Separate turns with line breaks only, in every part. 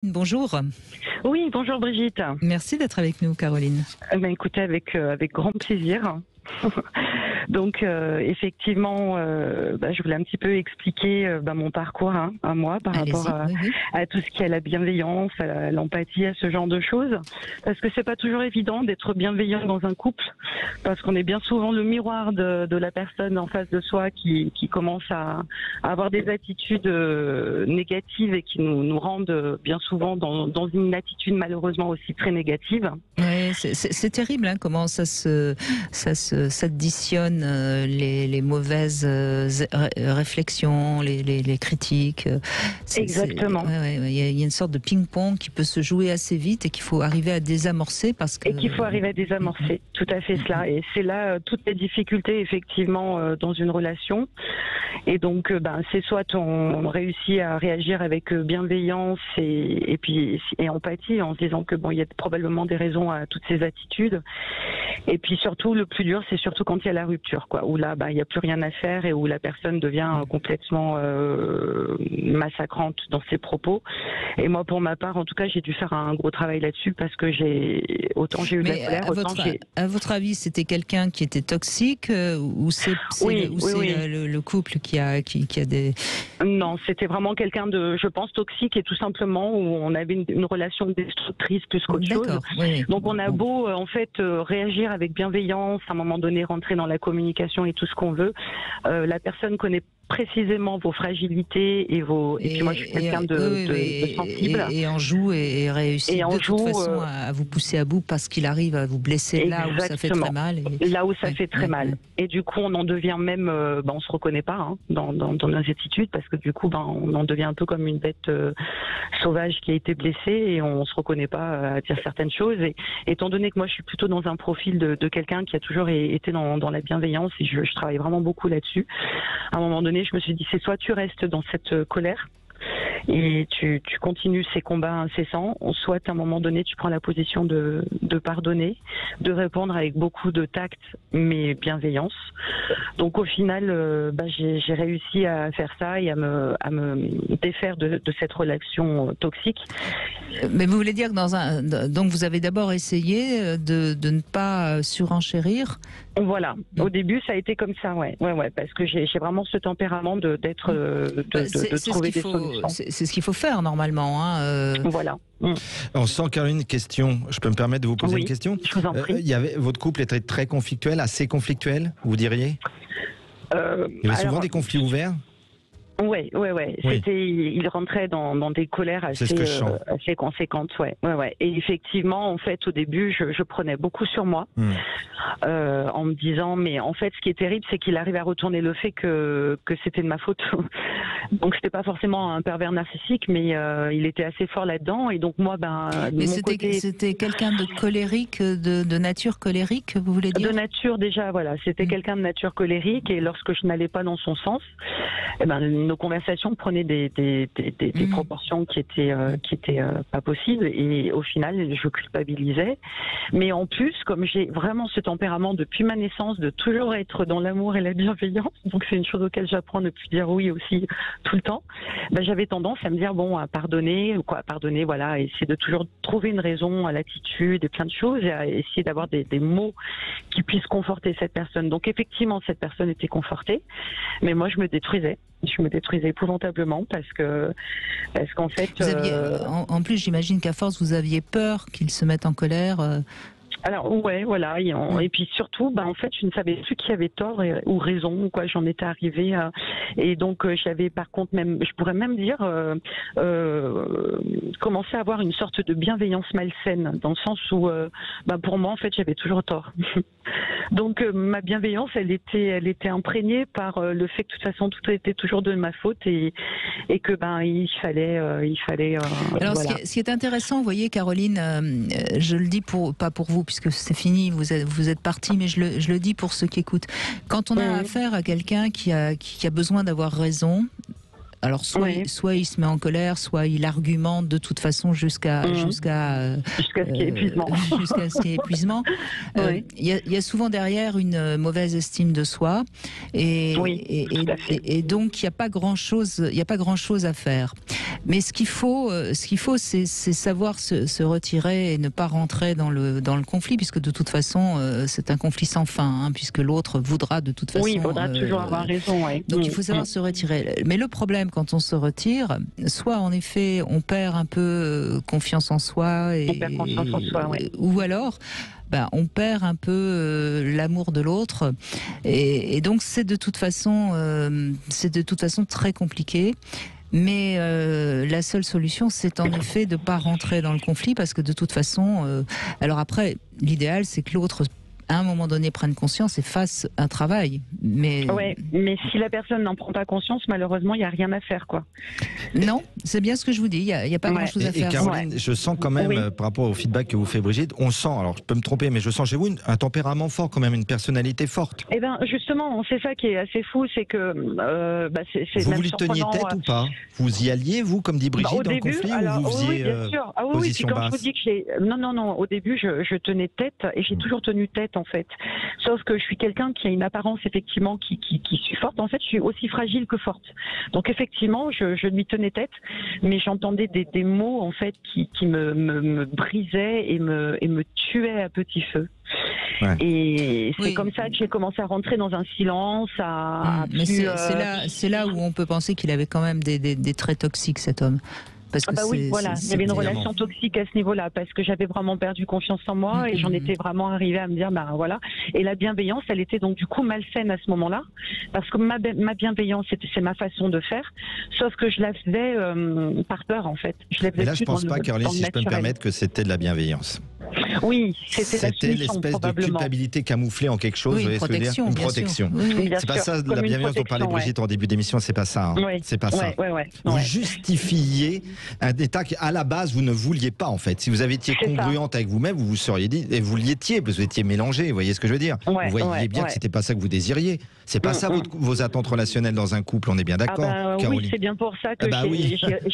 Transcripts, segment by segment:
Bonjour.
Oui, bonjour Brigitte.
Merci d'être avec nous, Caroline.
Écoutez, avec grand plaisir. Donc effectivement, je voulais un petit peu expliquer mon parcours à moi par rapport à tout ce qui est la bienveillance, à l'empathie, à ce genre de choses. Parce que c'est pas toujours évident d'être bienveillant dans un couple, parce qu'on est bien souvent le miroir de la personne en face de soi qui commence à avoir des attitudes négatives et qui nous rendent bien souvent dans une attitude malheureusement aussi très négative.
Ouais, c'est terrible comment ça s'additionne les mauvaises réflexions, les critiques.
Exactement.
Il y a une sorte de ping-pong qui peut se jouer assez vite et qu'il faut arriver à désamorcer
Et qu'il faut arriver à désamorcer, tout à fait cela. Et c'est là toutes les difficultés effectivement dans une relation. Et donc c'est soit on réussit à réagir avec bienveillance et empathie en se disant que il y a probablement des raisons à toutes ces attitudes. Et puis surtout, le plus dur, c'est surtout quand il y a la rupture, où là, il n'y a plus rien à faire et où la personne devient complètement massacrante dans ses propos. Et moi, pour ma part, en tout cas, j'ai dû faire un gros travail là-dessus parce que autant j'ai eu de la colère,
à votre avis, c'était quelqu'un qui était toxique ou c'est le couple qui a des...
Non, c'était vraiment quelqu'un de, je pense, toxique et tout simplement où on avait une relation destructrice plus qu'autre chose.
Oui.
Donc on a beau en fait réagir avec bienveillance, à un moment donné rentrer dans la communication et tout ce qu'on veut, la personne connaît précisément vos fragilités et puis moi je suis quelqu'un de sensible
et en joue et réussit de toute façon à vous pousser à bout parce qu'il arrive à vous blesser là où ça fait très mal.
Là où ça fait très mal. Et du coup on en devient même, on se reconnaît pas dans nos attitudes parce que du coup on en devient un peu comme une bête sauvage qui a été blessée et on se reconnaît pas à dire certaines choses. Et étant donné que moi je suis plutôt dans un profil de quelqu'un qui a toujours été dans la bienveillance et je travaille vraiment beaucoup là-dessus, à un moment donné je me suis dit c'est soit tu restes dans cette colère et tu continues ces combats incessants, soit à un moment donné tu prends la position de pardonner, de répondre avec beaucoup de tact mais bienveillance. Donc au final j'ai réussi à faire ça et à me défaire de cette relation toxique.
Mais vous voulez dire que donc vous avez d'abord essayé de ne pas surenchérir.
Voilà. Au début, ça a été comme ça, ouais, parce que j'ai vraiment ce tempérament de trouver des solutions.
C'est ce qu'il faut faire normalement.
Voilà.
On sent, Caroline, une question. Je peux me permettre de vous poser une question?
Je vous en prie.
Votre couple était très conflictuel, assez conflictuel, vous diriez? Il y avait souvent des conflits ouverts?
Oui. Il rentrait dans des colères assez conséquentes, ouais. Et effectivement, en fait, au début, je prenais beaucoup sur moi, en me disant, mais en fait, ce qui est terrible, c'est qu'il arrive à retourner le fait que c'était de ma faute. Donc, c'était pas forcément un pervers narcissique, mais il était assez fort là-dedans. Et donc, moi,
mais c'était quelqu'un de colérique, de nature colérique, vous voulez dire?
De nature, déjà, voilà. C'était quelqu'un de nature colérique, et lorsque je n'allais pas dans son sens, nos conversations prenaient des proportions qui étaient pas possibles et au final je culpabilisais. Mais en plus, comme j'ai vraiment ce tempérament depuis ma naissance de toujours être dans l'amour et la bienveillance, donc c'est une chose auquel j'apprends de plus dire oui aussi tout le temps, j'avais tendance à me dire à pardonner, voilà, et essayer de toujours trouver une raison à l'attitude et plein de choses et à essayer d'avoir des mots qui puissent conforter cette personne. Donc effectivement cette personne était confortée, mais moi je me détruisais épouvantablement parce qu'en fait
en plus j'imagine qu'à force vous aviez peur qu'il se mette en colère.
Alors ouais, voilà, et puis surtout, en fait, je ne savais plus qui avait tort ou raison, quoi. J'en étais arrivée à... Et donc j'avais, par contre, je pourrais même dire, commencé à avoir une sorte de bienveillance malsaine, dans le sens où, pour moi, en fait, j'avais toujours tort. Donc ma bienveillance, elle était imprégnée par le fait que de toute façon tout était toujours de ma faute et que il fallait.
Alors
voilà.
ce qui est intéressant, vous voyez, Caroline, je le dis pas pour vous puisque c'est fini, vous êtes partie, mais je le dis pour ceux qui écoutent. Quand on a affaire à quelqu'un qui a besoin d'avoir raison, Alors soit il se met en colère, soit il argumente de toute façon jusqu'à
ce qui est épuisement.
Jusqu'à ce qui est épuisement. Il y a souvent derrière une mauvaise estime de soi et donc il n'y a pas grand chose à faire. Mais ce qu'il faut c'est savoir se retirer et ne pas rentrer dans le conflit, puisque de toute façon c'est un conflit sans fin, hein, puisque l'autre voudra de toute façon.
Oui, il faudra toujours avoir raison. Ouais.
Donc il faut savoir se retirer. Mais le problème quand on se retire, soit en effet on perd un peu confiance en soi, ou alors on perd un peu l'amour de l'autre, et donc c'est de toute façon très compliqué. Mais la seule solution, c'est en effet de ne pas rentrer dans le conflit, parce que de toute façon, alors après, l'idéal, c'est que l'autre, à un moment donné, prenne conscience et fasse un travail. Mais
si la personne n'en prend pas conscience, malheureusement, il n'y a rien à faire, quoi.
Non, c'est bien ce que je vous dis, il n'y a pas grand-chose à faire.
Et Caroline, je sens quand même, par rapport au feedback que vous fait Brigitte, on sent, alors je peux me tromper, mais je sens chez vous un tempérament fort, quand même, une personnalité forte.
Eh bien, justement, c'est ça qui est assez fou, c'est que...
vous lui teniez tête ou pas? Vous y alliez, vous, comme dit Brigitte, dans le conflit, ou vous faisiez position basse?
Je vous dis que non, au début, je tenais tête, et j'ai toujours tenu tête, en fait. Sauf que je suis quelqu'un qui a une apparence, effectivement, qui suis forte. En fait, je suis aussi fragile que forte. Donc, effectivement, je lui tenais tête, mais j'entendais des mots, en fait, qui me brisaient et me tuaient à petit feu. Ouais. Et c'est comme ça que j'ai commencé à rentrer dans un silence.
Mais c'est là où on peut penser qu'il avait quand même des traits toxiques, cet homme. Parce que
il y avait une relation toxique à ce niveau-là, parce que j'avais vraiment perdu confiance en moi, et j'en étais vraiment arrivée à me dire, voilà. Et la bienveillance, elle était donc du coup malsaine à ce moment-là, parce que ma bienveillance, c'est ma façon de faire, sauf que je la faisais par peur, en fait.
Et là, je pense pas, Caroline, si je peux me permettre, que c'était de la bienveillance.
Oui, c'était
l'espèce de culpabilité camouflée en quelque chose,
une protection.
Une protection. C'est pas ça, la bienveillance dont parlait Brigitte en début d'émission, c'est pas ça. C'est pas ça. Vous justifiez un état qu'à la base vous ne vouliez pas, en fait. Si vous aviez été congruente avec vous-même, vous vous seriez dit, et vous l'étiez, parce que vous étiez mélangé, vous voyez ce que je veux dire. Vous voyez bien que c'était pas ça que vous désiriez. C'est pas ça vos attentes relationnelles dans un couple, on est bien d'accord, Caroline?
Oui, c'est bien pour ça que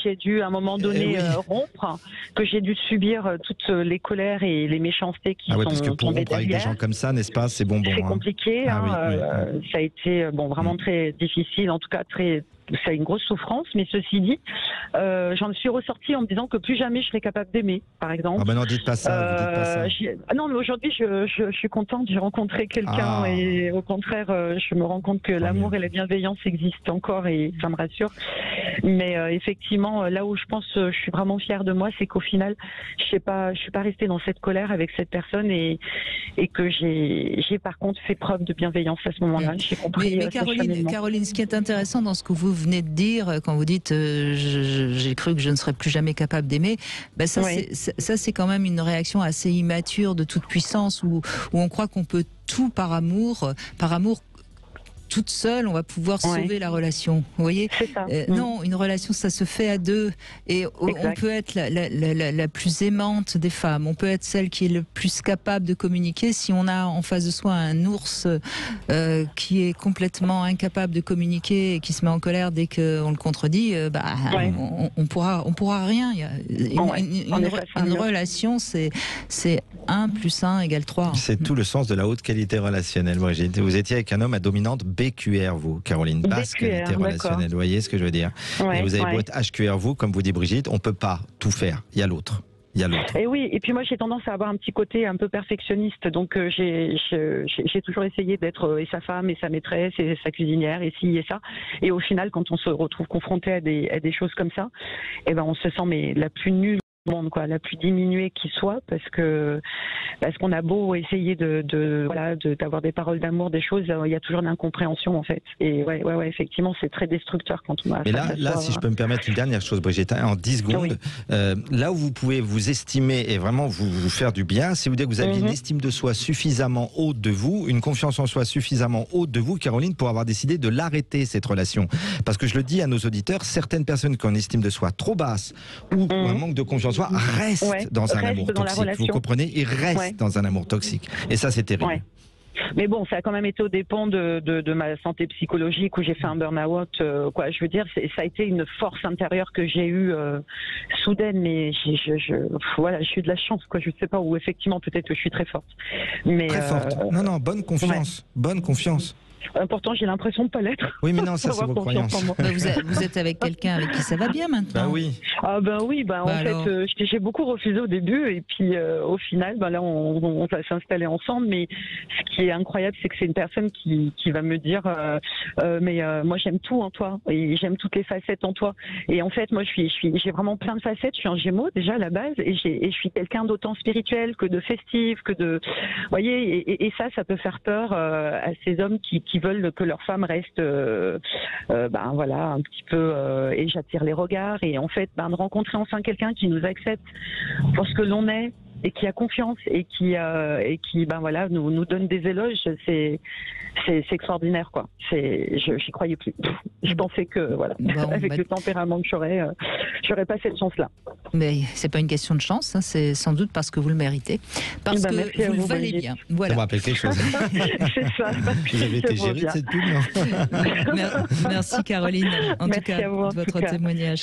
j'ai dû à un moment donné rompre, que j'ai dû subir toutes les colères et les méchancetés qui sont
parce que pour rompre avec des gens comme ça, n'est-ce pas, c'est bonbon.
C'est compliqué, ça a été vraiment très difficile, en tout cas ça a une grosse souffrance, mais ceci dit, j'en suis ressortie en me disant que plus jamais je serais capable d'aimer, par exemple.
Ah ben non, dites pas ça,
non, mais aujourd'hui, je suis contente, j'ai rencontré quelqu'un et au contraire, je me rends compte que l'amour et la bienveillance existent encore et ça me rassure. Mais effectivement, là où je pense je suis vraiment fière de moi, c'est qu'au final, je suis pas restée dans cette colère avec cette personne et que j'ai par contre fait preuve de bienveillance à ce moment-là. J'ai compris.
Mais Caroline, ce qui est intéressant dans ce que vous venez de dire, quand vous dites j'ai cru que je ne serais plus jamais capable d'aimer, ça c'est quand même une réaction assez immature de toute puissance, où on croit qu'on peut tout par amour toute seule, on va pouvoir sauver la relation. Vous voyez, non, une relation, ça se fait à deux. Et on peut être la plus aimante des femmes. On peut être celle qui est le plus capable de communiquer. Si on a en face de soi un ours qui est complètement incapable de communiquer et qui se met en colère dès qu'on le contredit, on pourra rien. Une relation, c'est 1 + 1 = 3.
C'est tout le sens de la haute qualité relationnelle, Brigitte. Vous étiez avec un homme à dominante BQR, vous, Caroline, basse qualité relationnelle. Vous voyez ce que je veux dire? Et vous avez beau être HQR, vous, comme vous dit Brigitte, on ne peut pas tout faire. Il y a l'autre. Et
oui, et puis moi j'ai tendance à avoir un petit côté un peu perfectionniste, donc j'ai toujours essayé d'être sa femme et sa maîtresse et sa cuisinière et ci et ça, et au final quand on se retrouve confronté à des choses comme ça, on se sent la plus nulle, la plus diminuée qui soit, parce qu'on a beau essayer d'avoir des paroles d'amour, des choses, il y a toujours une incompréhension, en fait. Et effectivement, c'est très destructeur quand on a.
Mais là, si je peux me permettre une dernière chose, Brigitte, en 10 secondes, là où vous pouvez vous estimer et vraiment vous faire du bien, c'est vous dire que vous avez une estime de soi suffisamment haute de vous, une confiance en soi suffisamment haute de vous, Caroline, pour avoir décidé de l'arrêter, cette relation. Parce que je le dis à nos auditeurs, certaines personnes qui ont une estime de soi trop basse ou un manque de confiance reste dans un amour toxique. Vous comprenez? Ils restent dans un amour toxique. Et ça, c'est terrible.
Mais bon, ça a quand même été aux dépens de ma santé psychologique où j'ai fait un burn-out. Quoi, je veux dire, ça a été une force intérieure que j'ai eue soudaine, mais voilà, j'ai eu de la chance, quoi. Je sais pas, ou effectivement, peut-être que je suis très forte. Mais,
très forte. Non, bonne confiance. Ouais. Bonne confiance.
Pourtant, j'ai l'impression de pas l'être.
Oui, mais non, ça c'est vos croyances.
Vous êtes avec quelqu'un avec qui ça va bien maintenant.
Bah oui.
Ah ben oui, en fait, j'ai beaucoup refusé au début et puis au final, là, on va s'installer ensemble. Mais ce qui est incroyable, c'est que c'est une personne qui va me dire, mais moi j'aime tout en toi et j'aime toutes les facettes en toi. Et en fait, moi, j'ai vraiment plein de facettes. Je suis un Gémeaux déjà à la base et je suis quelqu'un d'autant spirituel que de festif, que de, vous voyez, et ça peut faire peur à ces hommes qui veulent que leur femme reste, voilà, un petit peu, et j'attire les regards. Et en fait, de rencontrer enfin quelqu'un qui nous accepte pour ce que l'on est et qui a confiance et qui voilà, nous donne des éloges, c'est extraordinaire, quoi. J'y croyais plus. Je pensais que voilà, avec le tempérament que j'aurais pas cette chance-là.
Mais c'est pas une question de chance, hein, c'est sans doute parce que vous le méritez, parce que vous le valez bien. Voilà.
Ça me rappelle quelque chose.
C'est ça.
Vous avez été gérée de cette pub, non?
Merci Caroline, en tout cas, de votre témoignage.